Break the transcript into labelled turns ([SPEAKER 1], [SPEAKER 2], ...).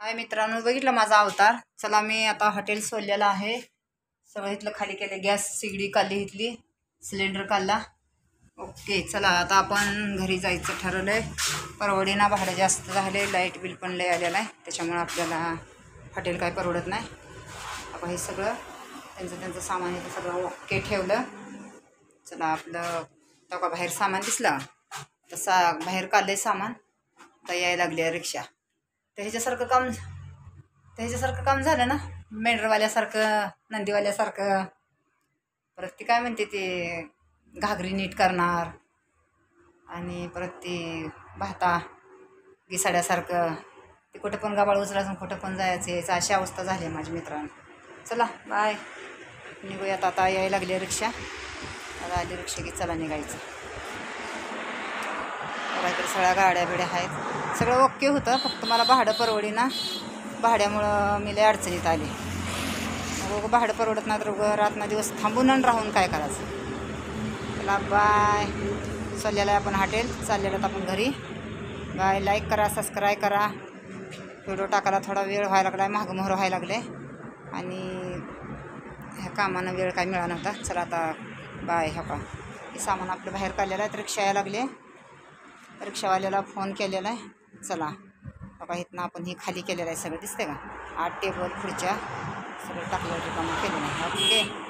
[SPEAKER 1] हाय मित्रांनो, बघितलं माझा अवतार. चला मी आता हॉटेल सोडलेलं आहे. सगळं इथलं खाली केले, गॅस सिगडी काढली, इथली सिलेंडर काढला. ओके, चला आता आपण घरी जायचं ठरवलंय. परवडीना, भाडं जास्त झाले, लाईट बिल पण लय आलेलं आहे, त्याच्यामुळे आपल्याला हॉटेल काय परवडत नाही. आपण हे सगळं त्यांचं सामान इथं सगळं ओके ठेवलं. चला आपलं तेव्हा बाहेर सामान दिसलं तसा बाहेर काढले सामान. तर यायला लागली रिक्षा. ह्याच्यासारखं काम झालं ना, मेंढरवाल्यासारखं, नंदीवाल्यासारखं. परत ती काय म्हणते, ते घागरी नीट करणार आणि परत ती भाता घिसाड्यासारखं, ते कुठं पण गाबाळ उचलायचं, कुठं पण जायचं यायचं, अशी अवस्था झाली आहे माझ्या मित्रांनो. चला बाय, निघूयात आता. यायला लागली रिक्षा. आता आली रिक्षा की चला निघायचं. काहीतरी सगळ्या गाड्या बिड्या आहेत, सगळं ओके होतं. फक्त मला भाडं परवडीना, भाड्यामुळं मी लय अडचणीत आली. मग भाडं परवडत नाही तर रातना दिवस थांबून आणि राहून काय करायचं. चला बाय. चाललेलं आहे आपण हॉटेल, चाललेलं तर आपण घरी. बाय. लाईक करा, सबस्क्राईब करा. व्हिडिओ टाकायला थोडा वेळ व्हायला लागला आहे, मागमोहर व्हायला लागले आणि ह्या कामानं वेळ काय मिळाला नव्हता. चला आता बाय. हो का, हे सामान आपलं बाहेर काढलेलं आहे, तर रिक्षा यायला लागले. रिक्षावाल्याला फोन केलेला आहे. चला बघा, इथनं आपण ही खाली केलेलं आहे सगळं, दिसते का? 8 टेबल खुर्च्या सगळं टाकलं, रिकामं केलेलं आहे. ओके.